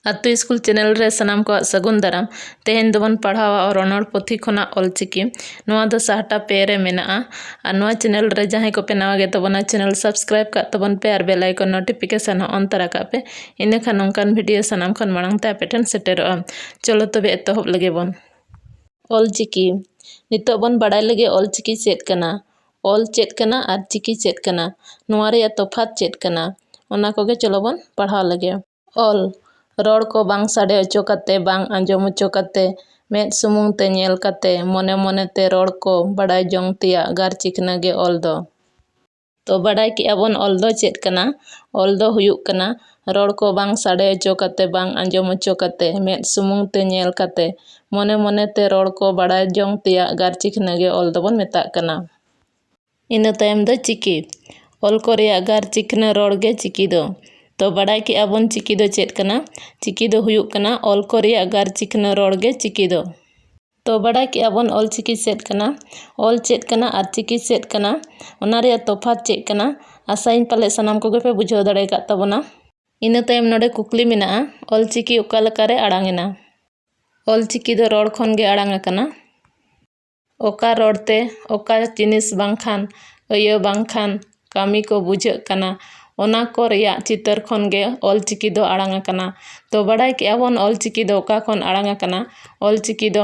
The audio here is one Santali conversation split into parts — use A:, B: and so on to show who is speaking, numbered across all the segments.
A: आतु स्कूल चैनल रे सनाम को सगुन दाराम तेहेन दोबन पढ़ावा और रनड़ पोथी खोना ऑलचिकी नोआ दो साहटा पे रे मेना आ नोआ चैनल रे जहां को पे नवा गे तबना चैनल सब्सक्राइब का तबन पे और बेल आइकन नोटिफिकेशन ऑन तरा का पे इने खान नोंकान वीडियो सनाम खन मांग ते पेटन सेटेरो चलो तबे एतहब लगे बन ऑलचिकी नितो बन बड़ाई लगे ऑलचिकी चेत कना ऑल चेत कना और चिकी चेत कना नोआ रे तफात चेत कना ओना कोगे चलो बन पढ़ाव लगे ऑल रोड को बांग साडे अचो कते बांग आंजम अचो कते मेद सुमुंग ते नेल कते मने मने ते रोड को बड़ाई जोंग तिया गार चिकना गे ऑल दो तो बड़ाई कि अबन ऑल दो चेत कना ऑल दो हुयुक कना रोड को बांग साडे अचो कते बांग आंजम अचो कते मेद सुमुंग ते नेल कते मने मने ते रोड को बड़ाई जोंग तिया गार चिकना गे ऑल दो बन मेता कना इना तायम दो चिकी ऑल को रिया गार चिकना रोड गे चिकी दो तो बड़ाई कि अबन चिकी दो चेत कना चिकी दो हुयुक कना ऑल को रिया गार चिकना रोड गे चिकी दो तो बड़ाई कि अबन ऑल चिकी चेत कना ऑल चेत कना और चिकी चेत कना ओना रिया तफात चेत कना आसाइन पाले सनाम को पे बुझाव दड़े का तबना इना तायम नोडे कुकली मेना ऑल चिकी ओका लकारे आड़ांगेना ऑल चिकी दो रोड खन गे आड़ांग कना ओका रोड ते ओका जिनिस बांखान अयो बांखान कामी को बुझे कना ओना को रिया चितर खन गे ऑल चिकी दो आड़ांग कना तो बड़ाई कि अबन ऑल चिकी दो ओका खन आड़ांग कना ऑल चिकी दो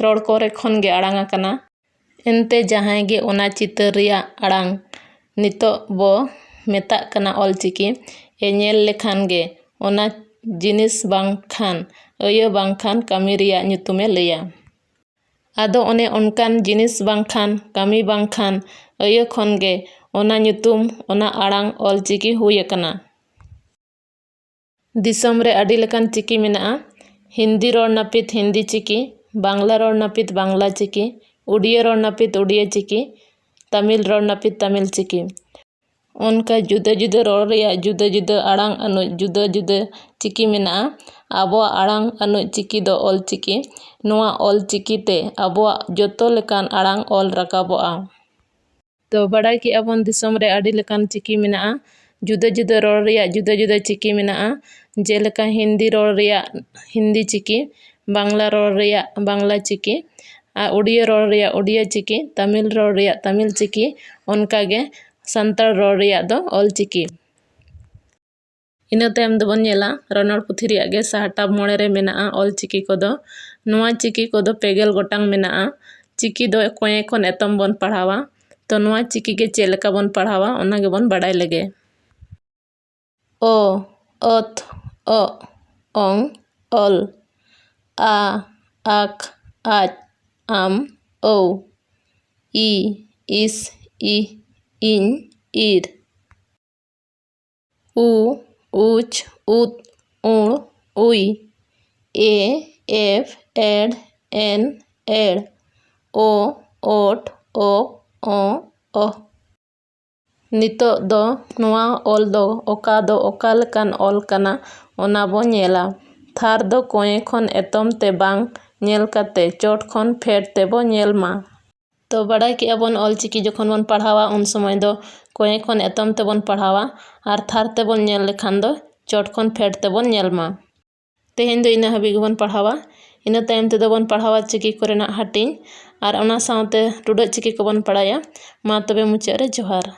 A: रोड कोरे खन गे आड़ांग कना एनते जहां गे ओना चितर रिया आड़ांग नितो बो मेता कना ऑल चिकी ए नेल लेखान गे ओना जिनिस बांखान अयो बांखान कामी रिया nyutume लैया आदो ओने ओनकान जिनिस बांखान कामी बांखान अयो खन गे ओना nyutum ओना आड़ांग ऑल चिकी हुई कना दिसम रे अडी लेकान चिकी मेना हिंदी रोड नापित हिंदी चिकी बांग्ला रोड नापित बांग्ला चिकी उड़िया रोड नापित उड़िया चिकी तमिल रोड नापित तमिल चिकी उनका जुदा जुदा रोड रिया जुदा जुदा आड़ांग अनु जुदा जुदा चिकी मेना आबो आड़ांग अनु चिकी दो ऑल चिकी नोआ ऑल चिकी ते आबो जोतो लेकान आड़ांग ऑल रकाबोआ तो बड़ाई कि अबन दिसम रे अडी लेकान चिकी मेना जुदा जुदा रोड रिया जुदा जुदा चिकी मेना जेलेका हिंदी रोड रिया हिंदी चिकी बांग्ला रोड रिया बांग्ला चिकी आ उड़िया रोड रिया उड़िया चिकी तमिल रोड रिया तमिल चिकी उनका गे संताल रोड रिया दो ऑल चिकी इना तायम दो बन नेला रनड़ पुथी रिया गे साहटा मोड़े रे मेना ऑल चिकी कोदो नोआ चिकी कोदो पेगेल गोटांग मेना चिकी दो कोये खन एतम बन पढ़ावा तो नोआ चिकी के चेलका बन पढ़ावा ओना गे बन बड़ाई लगे ओ अत अ ओंग ऑल आ आक आज आम औ ई इस ई इन ईर उ उच उत उड़ उई ए एफ एड एन एड ओ ओट ओक ओ नितो दो नोआ ऑल दो ओका लेकान ऑल कना ओना बो नेला थार दो कोये खन एतम ते बांग नेल काते चोट खन फेट ते बो नेल मा तो बड़ाई कि अबन ऑल चिकी जखन बन पढ़ावा उन समय दो कोये खन एतम ते बन पढ़ावा और थार ते बन नेल लेखान दो चोट खन फेट ते बन नेल मा तेहेन दो इना हबी बन पढ़ावा इना तायम ते दो बन पढ़ावा चिकी कोरेना हटिंग और ओना सावते टुडा चिकी को बन पढ़ाया मा तबे मुचाद रे जोहार।